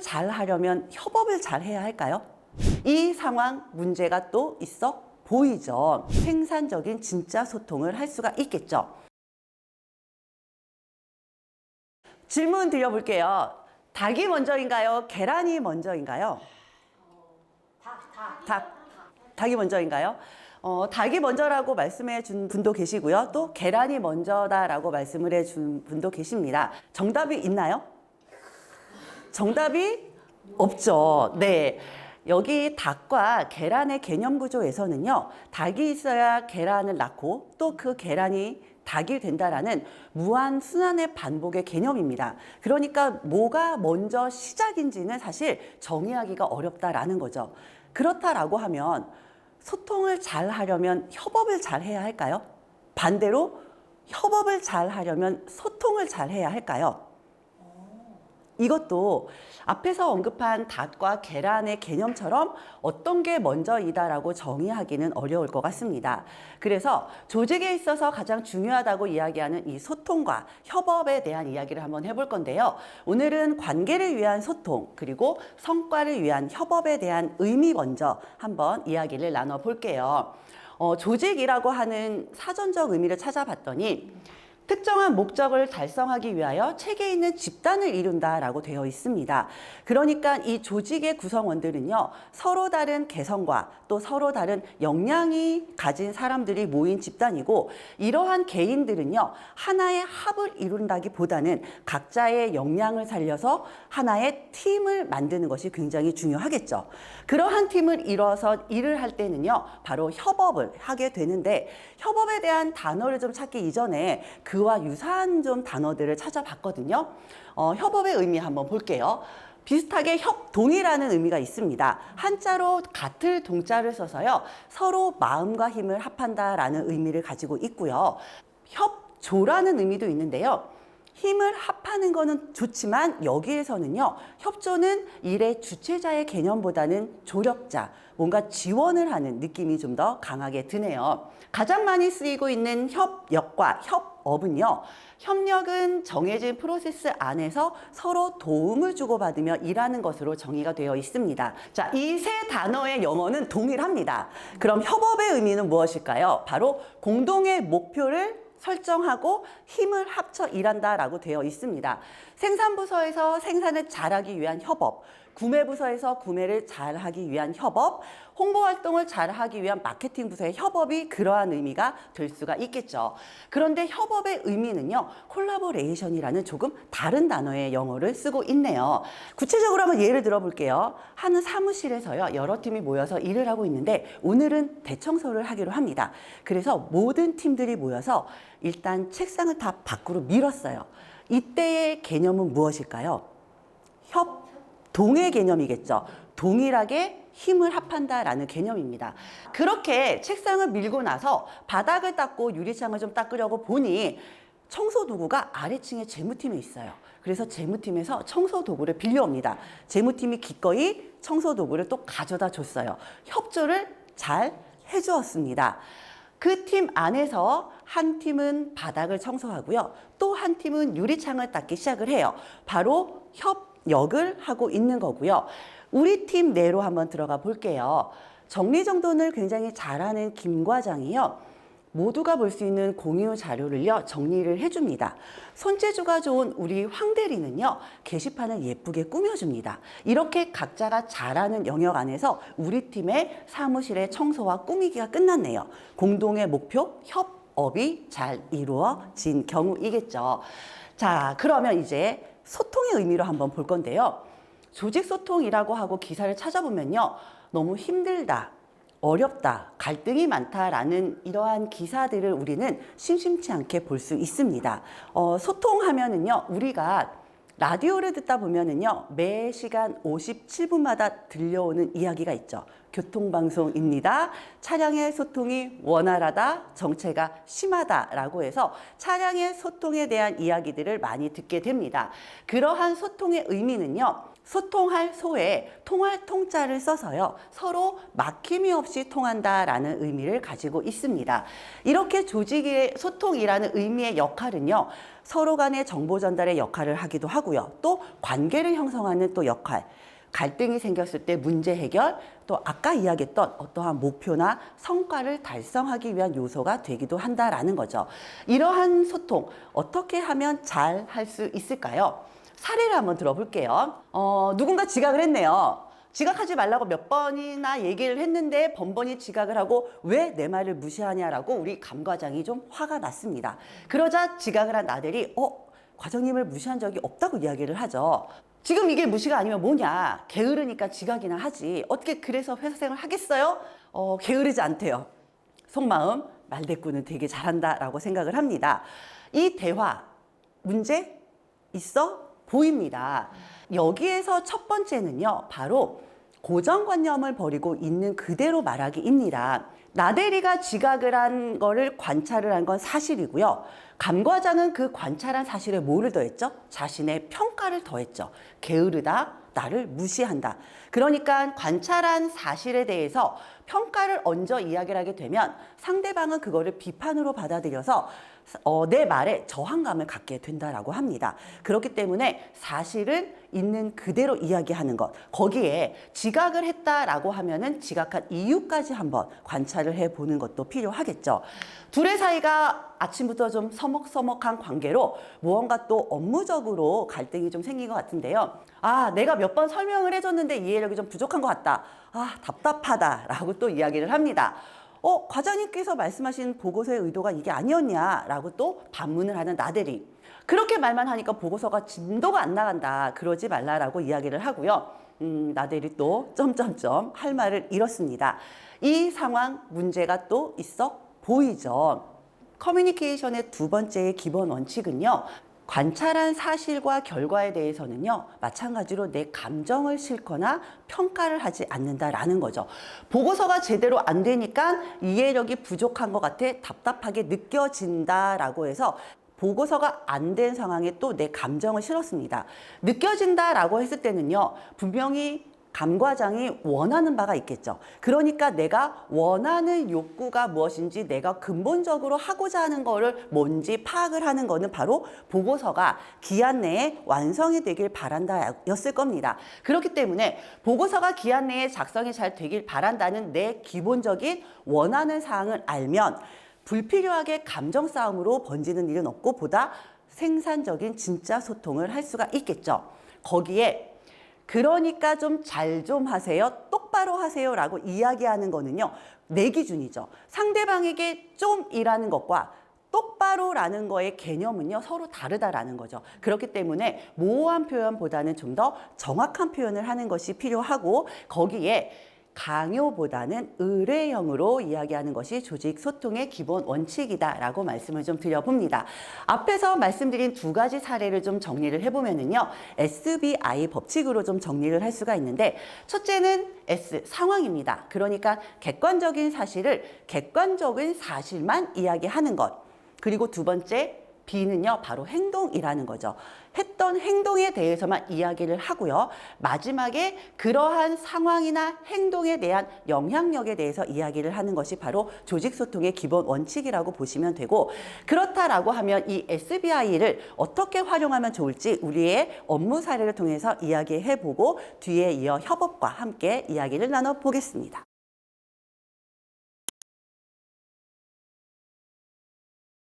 잘 하려면 협업을 잘 해야 할까요? 이 상황 문제가 또 있어 보이죠. 생산적인 진짜 소통을 할 수가 있겠죠. 질문 드려볼게요. 닭이 먼저인가요? 계란이 먼저인가요? 닭이 먼저인가요? 닭이 먼저라고 말씀해 준 분도 계시고요. 또 계란이 먼저다라고 말씀을 해 준 분도 계십니다. 정답이 있나요? 정답이 없죠. 네. 여기 닭과 계란의 개념 구조에서는요, 닭이 있어야 계란을 낳고 또 그 계란이 닭이 된다라는 무한 순환의 반복의 개념입니다. 그러니까 뭐가 먼저 시작인지는 사실 정의하기가 어렵다라는 거죠. 그렇다라고 하면 소통을 잘 하려면 협업을 잘 해야 할까요? 반대로 협업을 잘 하려면 소통을 잘 해야 할까요? 이것도 앞에서 언급한 닭과 계란의 개념처럼 어떤 게 먼저이다라고 정의하기는 어려울 것 같습니다. 그래서 조직에 있어서 가장 중요하다고 이야기하는 이 소통과 협업에 대한 이야기를 한번 해볼 건데요. 오늘은 관계를 위한 소통 그리고 성과를 위한 협업에 대한 의미 먼저 한번 이야기를 나눠볼게요. 조직이라고 하는 사전적 의미를 찾아봤더니 특정한 목적을 달성하기 위하여 체계 있는 집단을 이룬다라고 되어 있습니다. 그러니까 이 조직의 구성원들은요, 서로 다른 개성과 또 서로 다른 역량이 가진 사람들이 모인 집단이고, 이러한 개인들은요, 하나의 합을 이룬다기보다는 각자의 역량을 살려서 하나의 팀을 만드는 것이 굉장히 중요하겠죠. 그러한 팀을 이뤄서 일을 할 때는요, 바로 협업을 하게 되는데, 협업에 대한 단어를 좀 찾기 이전에 그와 유사한 좀 단어들을 찾아봤거든요. 협업의 의미 한번 볼게요. 비슷하게 협동이라는 의미가 있습니다. 한자로 같을 동자를 써서요, 서로 마음과 힘을 합한다라는 의미를 가지고 있고요. 협조라는 의미도 있는데요. 힘을 합하는 거는 좋지만 여기에서는요, 협조는 일의 주체자의 개념보다는 조력자, 뭔가 지원을 하는 느낌이 좀 더 강하게 드네요. 가장 많이 쓰이고 있는 협력과 협업은요, 협력은 정해진 프로세스 안에서 서로 도움을 주고받으며 일하는 것으로 정의가 되어 있습니다. 자, 이 세 단어의 영어는 동일합니다. 그럼 협업의 의미는 무엇일까요? 바로 공동의 목표를 설정하고 힘을 합쳐 일한다라고 되어 있습니다. 생산부서에서 생산을 잘하기 위한 협업, 구매부서에서 구매를 잘하기 위한 협업, 홍보활동을 잘하기 위한 마케팅부서의 협업이 그러한 의미가 될 수가 있겠죠. 그런데 협업의 의미는요, 콜라보레이션이라는 조금 다른 단어의 영어를 쓰고 있네요. 구체적으로 한번 예를 들어볼게요. 한 사무실에서요, 여러 팀이 모여서 일을 하고 있는데 오늘은 대청소를 하기로 합니다. 그래서 모든 팀들이 모여서 일단 책상을 다 밖으로 밀었어요. 이때의 개념은 무엇일까요? 협동의 개념이겠죠. 동일하게 힘을 합한다라는 개념입니다. 그렇게 책상을 밀고 나서 바닥을 닦고 유리창을 좀 닦으려고 보니 청소 도구가 아래층에 재무팀에 있어요. 그래서 재무팀에서 청소 도구를 빌려옵니다. 재무팀이 기꺼이 청소 도구를 또 가져다 줬어요. 협조를 잘 해주었습니다. 그 팀 안에서 한 팀은 바닥을 청소하고요. 또 한 팀은 유리창을 닦기 시작을 해요. 바로 협력을 하고 있는 거고요. 우리 팀 내로 한번 들어가 볼게요. 정리정돈을 굉장히 잘하는 김 과장이요, 모두가 볼 수 있는 공유 자료를요, 정리를 해줍니다. 손재주가 좋은 우리 황 대리는요, 게시판을 예쁘게 꾸며줍니다. 이렇게 각자가 잘하는 영역 안에서 우리 팀의 사무실의 청소와 꾸미기가 끝났네요. 공동의 목표, 협업이 잘 이루어진 경우이겠죠. 자, 그러면 이제 소통의 의미로 한번 볼 건데요. 조직 소통이라고 하고 기사를 찾아보면요, 너무 힘들다, 어렵다, 갈등이 많다라는 이러한 기사들을 우리는 심심치 않게 볼 수 있습니다. 소통하면은요, 우리가 라디오를 듣다 보면은요, 매 시간 57분마다 들려오는 이야기가 있죠. 교통방송입니다. 차량의 소통이 원활하다, 정체가 심하다라고 해서 차량의 소통에 대한 이야기들을 많이 듣게 됩니다. 그러한 소통의 의미는요. 소통할 소에 통할 통자를 써서요. 서로 막힘이 없이 통한다라는 의미를 가지고 있습니다. 이렇게 조직의 소통이라는 의미의 역할은요. 서로 간의 정보 전달의 역할을 하기도 하고요. 또 관계를 형성하는 또 역할. 갈등이 생겼을 때 문제 해결, 또 아까 이야기했던 어떠한 목표나 성과를 달성하기 위한 요소가 되기도 한다라는 거죠. 이러한 소통 어떻게 하면 잘 할 수 있을까요? 사례를 한번 들어볼게요. 누군가 지각을 했네요. 지각하지 말라고 몇 번이나 얘기를 했는데 번번이 지각을 하고 왜 내 말을 무시하냐라고 우리 감과장이 좀 화가 났습니다. 그러자 지각을 한 나들이 과장님을 무시한 적이 없다고 이야기를 하죠. 지금 이게 무시가 아니면 뭐냐. 게으르니까 지각이나 하지. 어떻게 그래서 회사 생활 하겠어요? 게으르지 않대요. 속마음 말대꾸는 되게 잘한다라고 생각을 합니다. 이 대화 문제 있어 보입니다. 여기에서 첫 번째는요. 바로 고정관념을 버리고 있는 그대로 말하기입니다. 나대리가 지각을 한 거를 관찰을 한 건 사실이고요. 감과장은 그 관찰한 사실에 뭐를 더했죠? 자신의 평가를 더했죠. 게으르다, 나를 무시한다. 그러니까 관찰한 사실에 대해서 평가를 얹어 이야기를 하게 되면 상대방은 그거를 비판으로 받아들여서 내 말에 저항감을 갖게 된다라고 합니다. 그렇기 때문에 사실은 있는 그대로 이야기하는 것, 거기에 지각을 했다라고 하면은 지각한 이유까지 한번 관찰을 해보는 것도 필요하겠죠. 둘의 사이가 아침부터 좀 서먹서먹한 관계로 무언가 또 업무적으로 갈등이 좀 생긴 것 같은데요. 내가 몇 번 설명을 해줬는데 이해력이 좀 부족한 것 같다. 답답하다라고 또 이야기를 합니다. 과장님께서 말씀하신 보고서의 의도가 이게 아니었냐라고 또 반문을 하는 나대리. 그렇게 말만 하니까 보고서가 진도가 안 나간다. 그러지 말라라고 이야기를 하고요. 나대리 또 점점점 할 말을 잃었습니다. 이 상황 문제가 또 있어 보이죠. 커뮤니케이션의 두 번째의 기본 원칙은요. 관찰한 사실과 결과에 대해서는요. 마찬가지로 내 감정을 싣거나 평가를 하지 않는다라는 거죠. 보고서가 제대로 안 되니까 이해력이 부족한 것 같아 답답하게 느껴진다라고 해서 보고서가 안 된 상황에 또 내 감정을 실었습니다. 느껴진다라고 했을 때는요. 분명히 감과장이 원하는 바가 있겠죠. 그러니까 내가 원하는 욕구가 무엇인지 내가 근본적으로 하고자 하는 거를 뭔지 파악을 하는 거는 바로 보고서가 기한 내에 완성이 되길 바란다였을 겁니다. 그렇기 때문에 보고서가 기한 내에 작성이 잘 되길 바란다는 내 기본적인 원하는 사항을 알면 불필요하게 감정 싸움으로 번지는 일은 없고 보다 생산적인 진짜 소통을 할 수가 있겠죠. 거기에 그러니까 좀 잘 좀 하세요. 똑바로 하세요. 라고 이야기하는 거는요. 내 기준이죠. 상대방에게 좀이라는 것과 똑바로라는 거의 개념은요. 서로 다르다라는 거죠. 그렇기 때문에 모호한 표현보다는 좀 더 정확한 표현을 하는 것이 필요하고 거기에 강요보다는 의뢰형으로 이야기하는 것이 조직 소통의 기본 원칙이다라고 말씀을 좀 드려봅니다. 앞에서 말씀드린 두 가지 사례를 좀 정리를 해보면은요, SBI 법칙으로 좀 정리를 할 수가 있는데, 첫째는 S, 상황입니다. 그러니까 객관적인 사실만 이야기하는 것. 그리고 두 번째, B는요, 바로 행동이라는 거죠. 했던 행동에 대해서만 이야기를 하고요. 마지막에 그러한 상황이나 행동에 대한 영향력에 대해서 이야기를 하는 것이 바로 조직소통의 기본 원칙이라고 보시면 되고, 그렇다라고 하면 이 SBI를 어떻게 활용하면 좋을지 우리의 업무 사례를 통해서 이야기해보고 뒤에 이어 협업과 함께 이야기를 나눠보겠습니다.